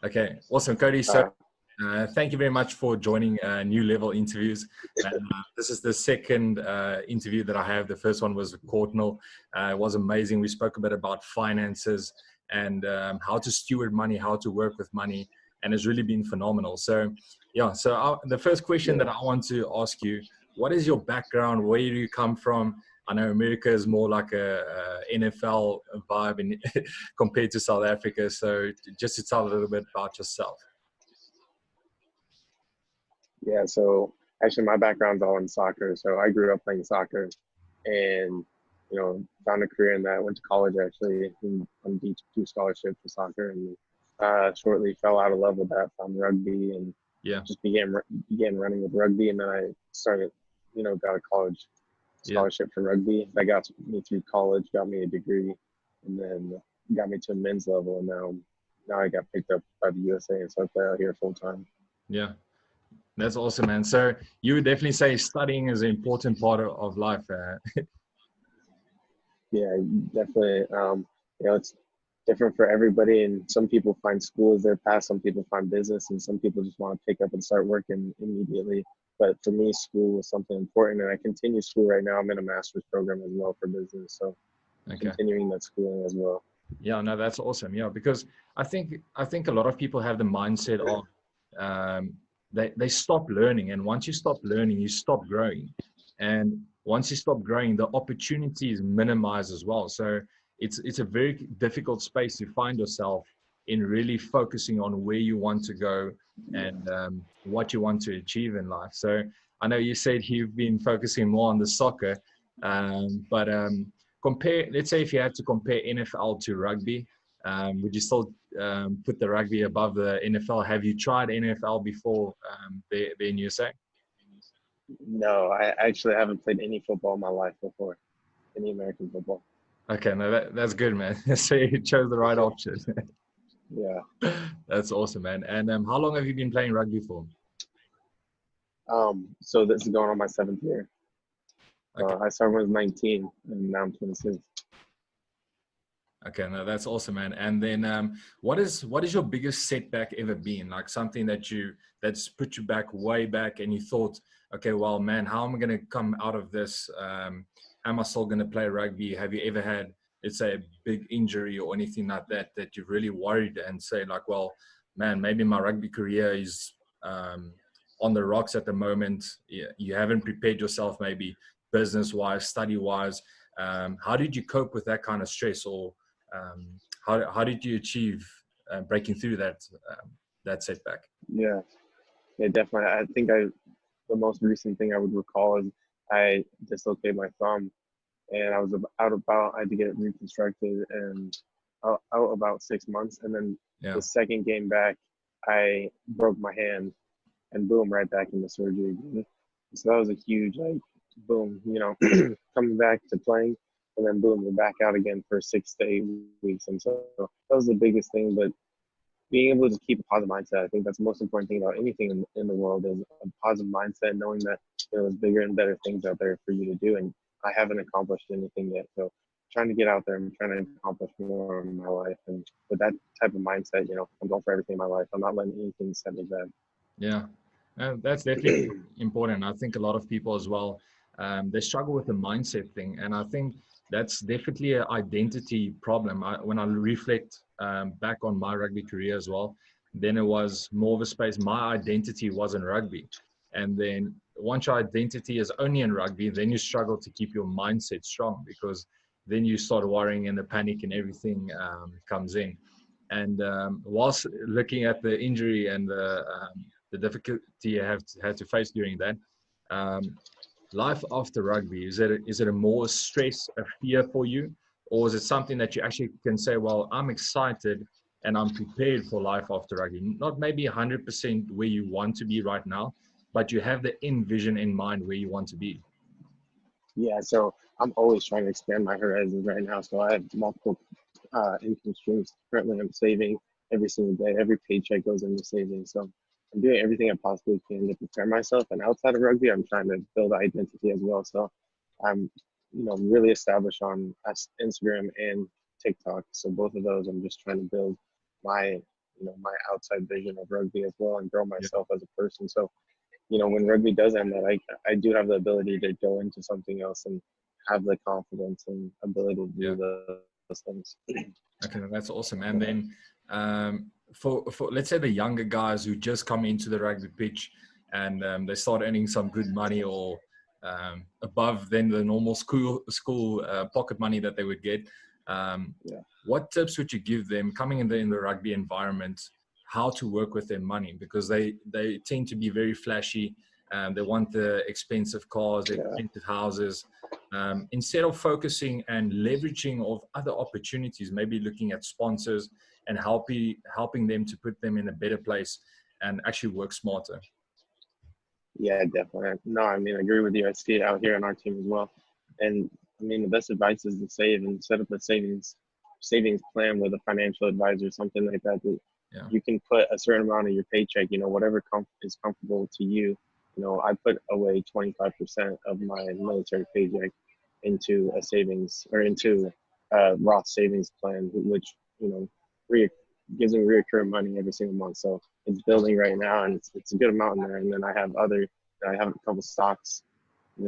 Okay, awesome, Cody. So thank you very much for joining New Level Interviews. And, this is the second interview that I have. The first one was with Courtnall. It was amazing. We spoke a bit about finances and how to steward money, how to work with money, and it's really been phenomenal. So yeah, so the first question that I want to ask you, what is your background? Where do you come from? I know America is more like a NFL vibe in, compared to South Africa. So just to tell a little bit about yourself. Yeah, so actually my background's all in soccer. So I grew up playing soccer and, found a career in that. Went to college actually on D2 scholarship for soccer and shortly fell out of love with that, found rugby and just began running with rugby. And then I started, got a college scholarship for rugby. That got me through college, got me a degree, and then got me to a men's level. And now I got picked up by the USA, and so I play out here full time. Yeah. That's awesome, man. So you would definitely say studying is an important part of life. Yeah, definitely. It's different for everybody, and some people find school as their path, some people find business, and some people just want to pick up and start working immediately. But for me, school was something important, and I continue school right now. I'm in a master's program as well for business, so continuing that schooling as well. Yeah, no, that's awesome. Yeah, because I think a lot of people have the mindset of they stop learning, and once you stop learning, you stop growing, and once you stop growing, the opportunities minimize as well. So it's a very difficult space to find yourself in, really focusing on where you want to go and what you want to achieve in life. So I know you said you've been focusing more on the soccer, but let's say if you had to compare NFL to rugby, would you still put the rugby above the NFL? Have you tried NFL before there in USA? No, I actually haven't played any football in my life before, any American football. Okay, no, that's good, man. So you chose the right option. Yeah. That's awesome, man. And how long have you been playing rugby for? So this is going on my 7th year. Okay. I started when I was 19, and now I'm 26. Okay, no, that's awesome, man. And then what is your biggest setback ever been? Like something that's put you back way back and you thought, okay, well, man, how am I going to come out of this? Am I still going to play rugby? Have you ever had, let's say, a big injury or anything like that you've really worried and say like, well, man, maybe my rugby career is on the rocks at the moment. You haven't prepared yourself maybe business-wise, study-wise. How did you cope with that kind of stress, or how did you achieve breaking through that setback? Yeah, definitely. I think the most recent thing I would recall is I dislocated my thumb, and I was I had to get it reconstructed, and out about 6 months. And then the second game back, I broke my hand, and boom, right back into surgery again. So that was a huge, boom, coming back to playing, and then boom, we're back out again for 6 to 8 weeks. And so that was the biggest thing. But being able to keep a positive mindset, I think that's the most important thing about anything in the world, is a positive mindset, knowing that there's bigger and better things out there for you to do. And I haven't accomplished anything yet. So trying to get out there and trying to accomplish more in my life. And with that type of mindset, I'm going for everything in my life. I'm not letting anything set me back. Yeah, that's definitely important. I think a lot of people as well, they struggle with the mindset thing. And I think that's definitely an identity problem. When I reflect back on my rugby career as well, then it was more of a space. My identity was in rugby. And then once your identity is only in rugby, then you struggle to keep your mindset strong, because then you start worrying and the panic and everything comes in. And whilst looking at the injury and the difficulty you had to face during that, life after rugby, is it a more stress, a fear for you, or is it something that you actually can say, well, I'm excited and I'm prepared for life after rugby? Not maybe 100% where you want to be right now, but you have the end vision in mind where you want to be. Yeah, so I'm always trying to expand my horizons right now. So I have multiple income streams. Currently, I'm saving every single day. Every paycheck goes into saving. So I'm doing everything I possibly can to prepare myself. And outside of rugby, I'm trying to build identity as well. So I'm, really established on Instagram and TikTok. So both of those, I'm just trying to build my my outside vision of rugby as well and grow Yeah. myself as a person. So when rugby does end, that I do have the ability to go into something else and have the confidence and ability to Yeah. do those things. Okay, that's awesome. And then for let's say the younger guys who just come into the rugby pitch and they start earning some good money or above than the normal school pocket money that they would get. Yeah. What tips would you give them coming in the rugby environment? How to work with their money, because they tend to be very flashy. They want the expensive cars, the Yeah. expensive houses. Instead of focusing and leveraging of other opportunities, maybe looking at sponsors and helping them to put them in a better place and actually work smarter. Yeah, definitely. No, I mean, I agree with you. I see it out here on our team as well. And I mean, the best advice is to save and set up a savings plan with a financial advisor, something like that. That Yeah, you can put a certain amount of your paycheck, whatever is comfortable to you. I put away 25% of my military paycheck into a savings or into a Roth savings plan, which, you know, re- gives me reoccurring money every single month. So it's building right now, and it's a good amount in there. And then I have a couple stocks,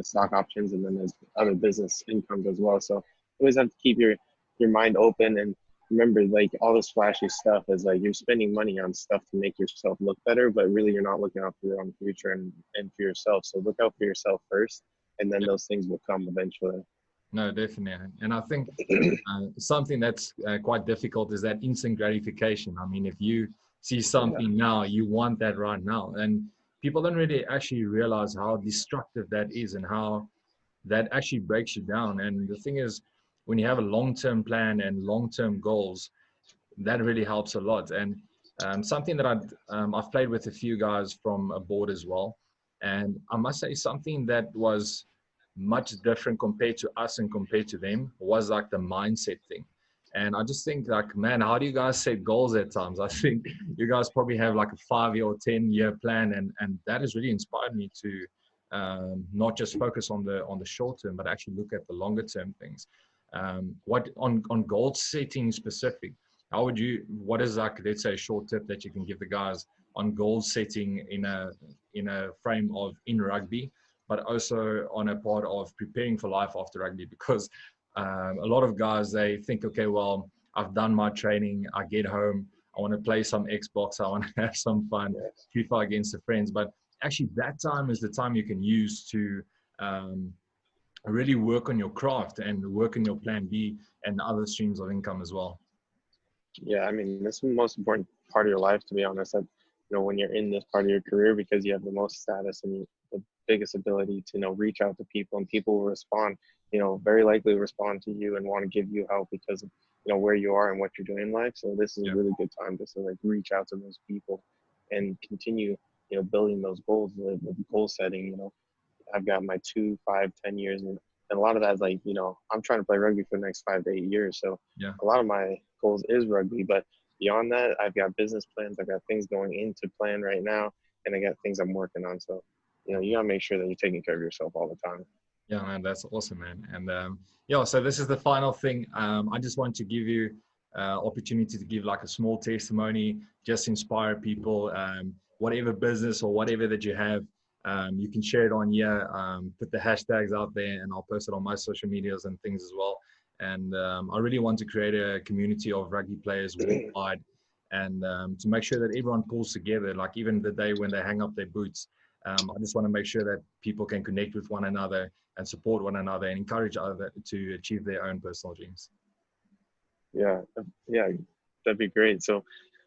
stock options, and then there's other business incomes as well. So you always have to keep your mind open and remember, like, all this flashy stuff is like you're spending money on stuff to make yourself look better, but really you're not looking out for your own future and for yourself. So look out for yourself first, and then yeah. those things will come eventually. No, definitely. And I think something that's quite difficult is that instant gratification. I mean, if you see Yeah, something now, you want that right now. And people don't really actually realize how destructive that is and how that actually breaks you down. And the thing is, when you have a long-term plan and long-term goals, that really helps a lot. And something that I've played with a few guys from abroad as well. And I must say something that was much different compared to us and compared to them was like the mindset thing. And I just think like, man, how do you guys set goals at times? I think you guys probably have like a 5-year or 10-year plan. And that has really inspired me to not just focus on the short term, but actually look at the longer term things. What on goal setting specific, what is like, let's say a short tip that you can give the guys on goal setting in a frame of in rugby, but also on a part of preparing for life after rugby? Because a lot of guys, they think, okay, well, I've done my training, I get home, I want to play some Xbox, I want to have some fun, yeah, FIFA against the friends. But actually that time is the time you can use to um, really work on your craft and work on your plan B and other streams of income as well. yeah. I mean, this is the most important part of your life, to be honest. That when you're in this part of your career, because you have the most status and the biggest ability to reach out to people, and people will respond. Very likely respond to you and want to give you help because of where you are and what you're doing in life. So this is a Yeah, really good time to like reach out to those people and continue building those goals with goal setting. I've got my 2, 5, 10 years, and a lot of that is like, I'm trying to play rugby for the next 5 to 8 years. So yeah. a lot of my goals is rugby, but beyond that, I've got business plans. I've got things going into plan right now, and I got things I'm working on. So, you gotta make sure that you're taking care of yourself all the time. Yeah, man, that's awesome, man. And yeah, so this is the final thing. I just want to give you opportunity to give like a small testimony, just inspire people. Whatever business or whatever that you have, you can share it on here. Put the hashtags out there, and I'll post it on my social medias and things as well. And I really want to create a community of rugby players worldwide, and to make sure that everyone pulls together. Like even the day when they hang up their boots, I just want to make sure that people can connect with one another and support one another and encourage other to achieve their own personal dreams. Yeah, yeah, that'd be great. So,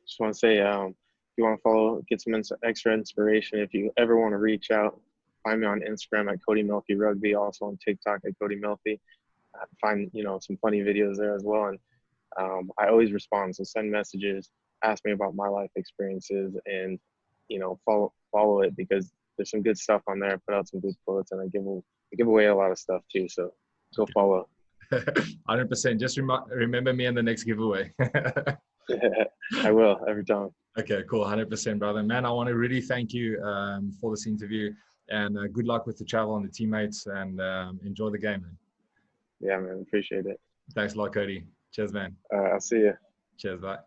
just want to say, if you want to follow, get some extra inspiration. If you ever want to reach out, find me on Instagram at codymelphy rugby. Also on TikTok at codymelphy. Find some funny videos there as well, and I always respond. So send messages, ask me about my life experiences, and follow it because there's some good stuff on there. I put out some good quotes, and I give away a lot of stuff too. So go follow. 100%. Just remember me in the next giveaway. I will every time. Okay, cool. 100%, brother. Man, I want to really thank you for this interview, and good luck with the travel and the teammates, and enjoy the game, man. Yeah, man, appreciate it. Thanks a lot, Cody. Cheers, man. I'll see you. Cheers, bye.